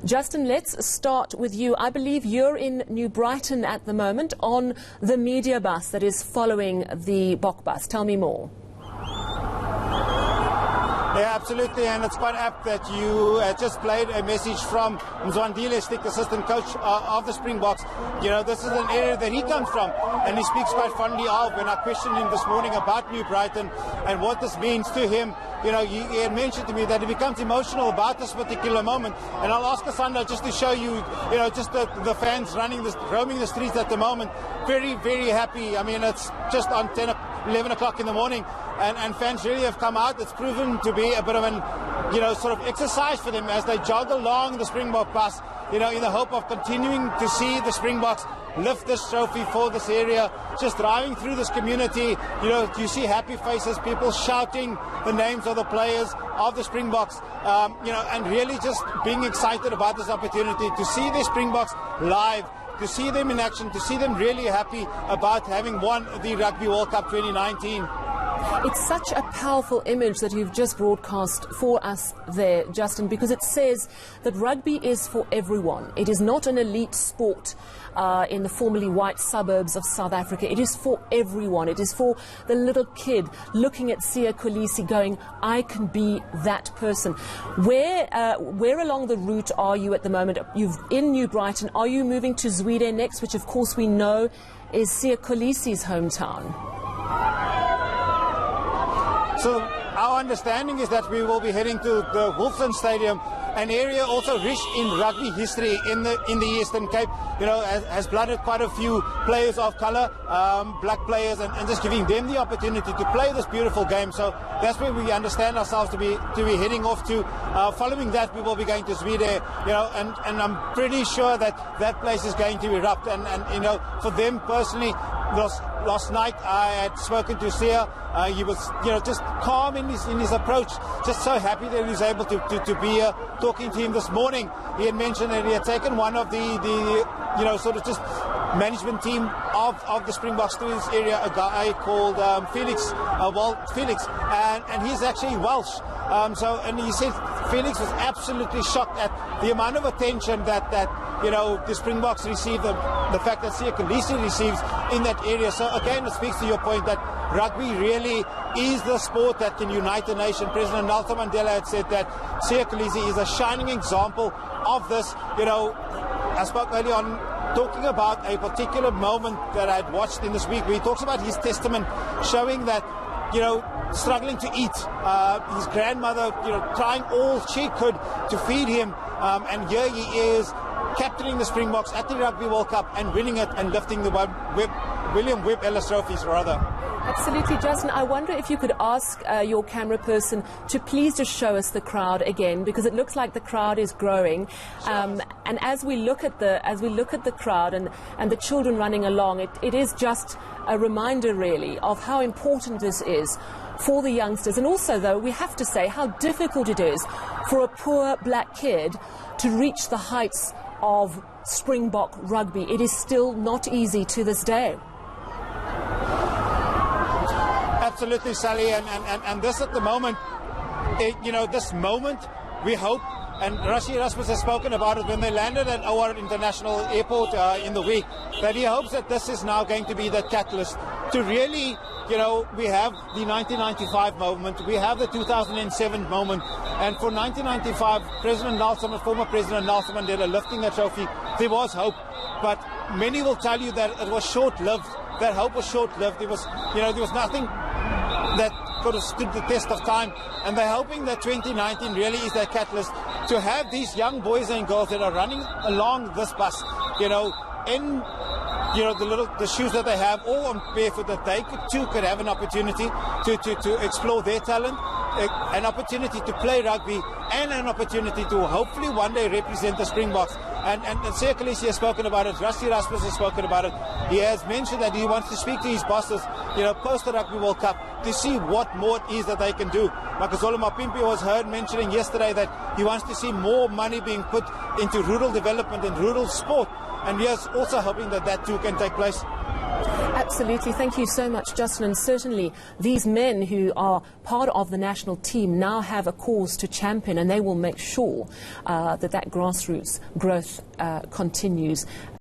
Justin, let's start with you. I believe you're in New Brighton at the moment on the media bus that is following the Boks bus. Tell me more. Yeah, absolutely, and it's quite apt that you just played a message from Mzwandile Stick, assistant coach of the Springboks. You know, this is an area that he comes from, and he speaks quite fondly of. When I questioned him this morning about New Brighton and what this means to him, you know, he had mentioned to me that he becomes emotional about this particular moment. And I'll ask Asanda just to show you, you know, just the fans roaming the streets at the moment. Very, very happy. I mean, it's just on 11 o'clock in the morning, and fans really have come out. It's proven to be a bit of an, you know, sort of exercise for them as they jog along the Springbok bus, you know, in the hope of continuing to see the Springboks lift this trophy for this area. Just driving through this community, you know, you see happy faces, people shouting the names of the players of the Springboks, you know, and really just being excited about this opportunity to see the Springboks live, to see them in action, to see them really happy about having won the Rugby World Cup 2019. It's such a powerful image that you've just broadcast for us there, Justin, because it says that rugby is for everyone. It is not an elite sport in the formerly white suburbs of South Africa. It is for everyone. It is for the little kid looking at Siya Kolisi going, I can be that person. Where along the route are you at the moment? You're in New Brighton. Are you moving to Zwide next, which of course we know is Siya Kolisi's hometown? So our understanding is that we will be heading to the Wolfson Stadium, an area also rich in rugby history in the Eastern Cape. You know, has blooded quite a few players of colour, black players, and just giving them the opportunity to play this beautiful game. So that's where we understand ourselves to be heading off to. Following that, we will be going to Zwide, you know, and I'm pretty sure that place is going to erupt. And you know, for them personally, last night I had spoken to Siya. He was, you know, just calm in his approach, just so happy that he was able to be here. Talking to him this morning, he had mentioned that he had taken one of the you know, sort of just management team of the Springboks to his area, a guy called Felix, and he's actually Welsh. And he said Felix was absolutely shocked at the amount of attention that you know, the Springboks receive, the fact that Siya Kolisi receives in that area. So again, it speaks to your point that rugby really is the sport that can unite a nation. President Nelson Mandela had said that Siya Kolisi is a shining example of this. You know, I spoke earlier on talking about a particular moment that I'd watched in this week where he talks about his testament showing that, you know, struggling to eat, his grandmother, you know, trying all she could to feed him, and here he is captaining the Springboks at the Rugby World Cup and winning it and lifting the William Webb Ellis trophies, rather. Absolutely, Justin. I wonder if you could ask your camera person to please just show us the crowd again, because it looks like the crowd is growing. And as we look at the crowd and the children running along, it is just a reminder, really, of how important this is for the youngsters. And also, though, we have to say how difficult it is for a poor black kid to reach the heights of Springbok rugby. It is still not easy to this day. Absolutely, Sally, and this at the moment, you know, this moment, we hope, and Rassie Erasmus has spoken about it when they landed at our international airport in the week, that he hopes that this is now going to be the catalyst to really, you know, we have the 1995 moment, we have the 2007 moment, and for 1995, former President Nelson Mandela lifting a trophy, there was hope, but many will tell you that it was short-lived. That hope was short-lived. There was nothing that could have stood the test of time, and they're hoping that 2019 really is that catalyst to have these young boys and girls that are running along this bus, you know, in, you know, the shoes that they have, all on barefoot, that they could have an opportunity to explore their talent, an opportunity to play rugby, and an opportunity to hopefully one day represent the Springboks. And Siya Kolisi has spoken about it, Rassie Erasmus has spoken about it. He has mentioned that he wants to speak to his bosses, you know, post the Rugby World Cup, to see what more it is that they can do. Makazole Mapimpi was heard mentioning yesterday that he wants to see more money being put into rural development and rural sport, and he is also hoping that too can take place. Absolutely. Thank you so much, Justin. And certainly these men who are part of the national team now have a cause to champion, and they will make sure that grassroots growth continues.